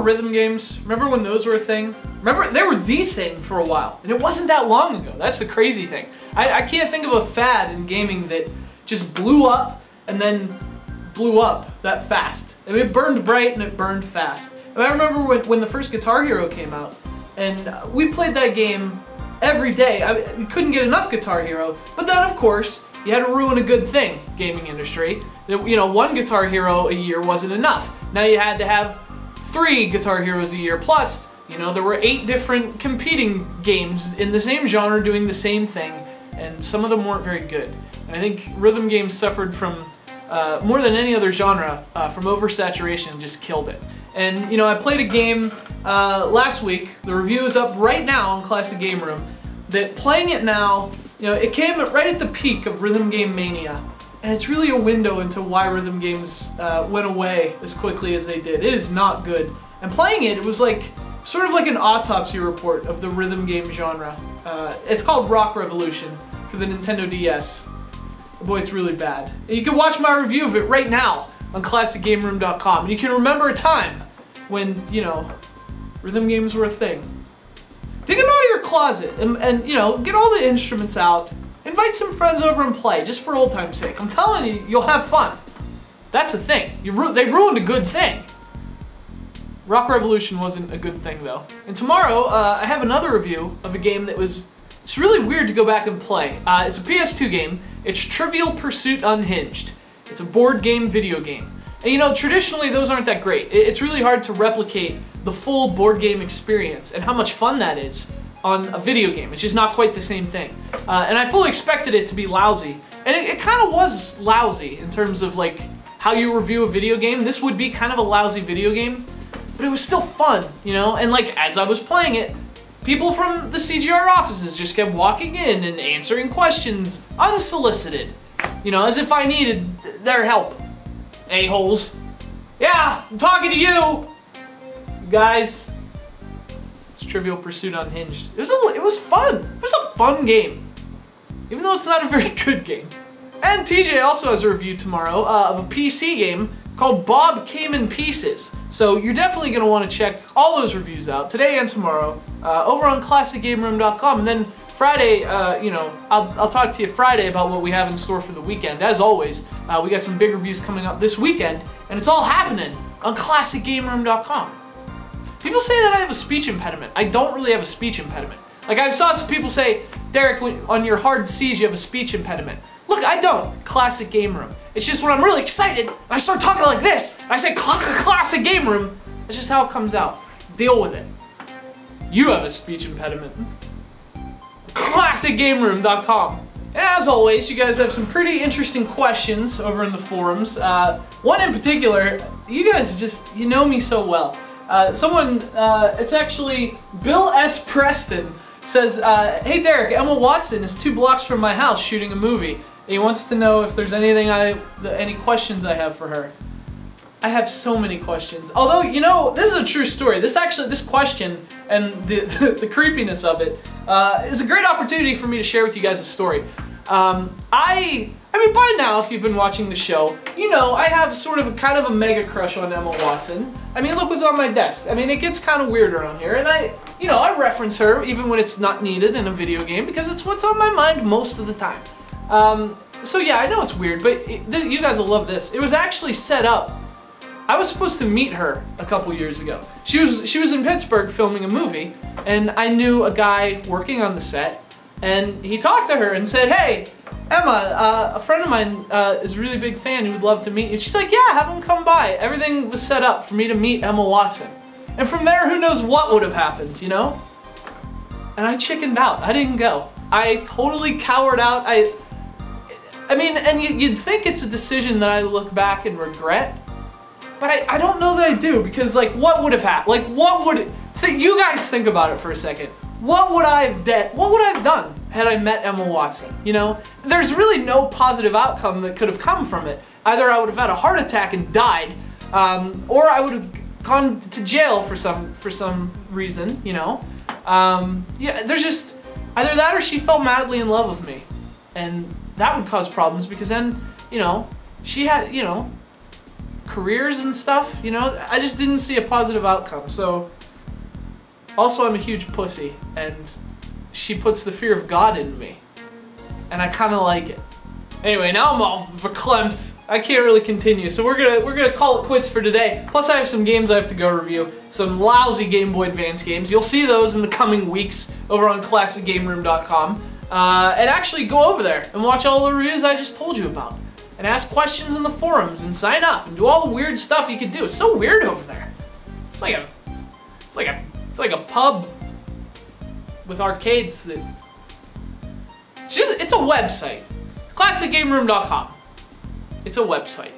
rhythm games? Remember when those were a thing? Remember, they were the thing for a while, and it wasn't that long ago. That's the crazy thing. I can't think of a fad in gaming that just blew up and then blew up that fast. I mean, it burned bright and it burned fast. And I remember when the first Guitar Hero came out, and we played that game every day. We couldn't get enough Guitar Hero, but then of course, you had to ruin a good thing, gaming industry. You know, one Guitar Hero a year wasn't enough. Now you had to have 3 Guitar Heroes a year, plus, you know, there were 8 different competing games in the same genre doing the same thing, and some of them weren't very good. And I think rhythm games suffered from, more than any other genre, from oversaturation and just killed it. And, you know, I played a game last week, the review is up right now on Classic Game Room, that playing it now, you know, it came right at the peak of rhythm game mania, and it's really a window into why rhythm games went away as quickly as they did. It is not good. And playing it, it was like, sort of like an autopsy report of the rhythm game genre. It's called Rock Revolution for the Nintendo DS. Boy, it's really bad. And you can watch my review of it right now on ClassicGameroom.com, and you can remember a time when, you know, rhythm games were a thing. Dig them out of your closet and you know, get all the instruments out. Invite some friends over and play, just for old time's sake. I'm telling you, you'll have fun. That's the thing. They ruined a good thing. Rock Revolution wasn't a good thing, though. And tomorrow, I have another review of a game that was... It's really weird to go back and play. It's a PS2 game. It's Trivial Pursuit Unhinged. It's a board game video game. And you know, traditionally those aren't that great. It's really hard to replicate the full board game experience and how much fun that is on a video game. It's just not quite the same thing. And I fully expected it to be lousy. And it kind of was lousy in terms of like how you review a video game. This would be kind of a lousy video game, but it was still fun, you know? And like, as I was playing it, people from the CGR offices just kept walking in and answering questions unsolicited. You know, as if I needed their help. A-holes. Yeah, I'm talking to you! Guys. It's Trivial Pursuit Unhinged. It was fun. It was a fun game. Even though it's not a very good game. And TJ also has a review tomorrow of a PC game called Bob Came in Pieces. So you're definitely going to want to check all those reviews out today and tomorrow over on ClassicGameroom.com. And then Friday, you know, I'll talk to you Friday about what we have in store for the weekend. As always, we got some big reviews coming up this weekend, and it's all happening on ClassicGameroom.com. People say that I have a speech impediment. I don't really have a speech impediment. Like, I saw some people say, Derek, on your hard C's you have a speech impediment. Look, I don't. Classic Game Room. It's just when I'm really excited, and I start talking like this, and I say Classic Game Room, that's just how it comes out. Deal with it. You have a speech impediment. ClassicGameroom.com. And as always, you guys have some pretty interesting questions over in the forums. One in particular, you guys just, you know me so well. It's actually Bill S. Preston, says, hey Derek, Emma Watson is 2 blocks from my house shooting a movie. He wants to know if there's any questions I have for her. I have so many questions. Although, you know, this is a true story. This question and the creepiness of it is a great opportunity for me to share with you guys a story. I mean, by now, if you've been watching the show, you know I have sort of kind of a mega crush on Emma Watson. I mean, look what's on my desk. I mean, it gets kind of weird around here, and I reference her even when it's not needed in a video game because it's what's on my mind most of the time. So yeah, I know it's weird, but you guys will love this. It was actually set up. I was supposed to meet her a couple years ago. She was in Pittsburgh filming a movie, and I knew a guy working on the set, and he talked to her and said, hey, Emma, a friend of mine is a really big fan who would love to meet you. She's like, yeah, have him come by. Everything was set up for me to meet Emma Watson. And from there, who knows what would have happened, you know? And I chickened out. I didn't go. I totally cowered out. I mean, and you'd think it's a decision that I look back and regret, but I don't know that I do, because like, what would have happened? Like, what would you guys think about it for a second? What would I have done had I met Emma Watson? You know, there's really no positive outcome that could have come from it. Either I would have had a heart attack and died, or I would have gone to jail for some reason. You know, yeah. There's just either that or she fell madly in love with me, and that would cause problems because then, you know, she had, you know, careers and stuff, you know? I just didn't see a positive outcome, so... Also, I'm a huge pussy, and she puts the fear of God in me. And I kind of like it. Anyway, now I'm all verklempt. I can't really continue, so we're gonna call it quits for today. Plus, I have some games I have to go review. Some lousy Game Boy Advance games. You'll see those in the coming weeks over on ClassicGameRoom.com. And actually go over there and watch all the reviews I just told you about. And ask questions in the forums and sign up and do all the weird stuff you can do. It's so weird over there. It's like a pub with arcades that... It's a website. ClassicGameRoom.com. It's a website.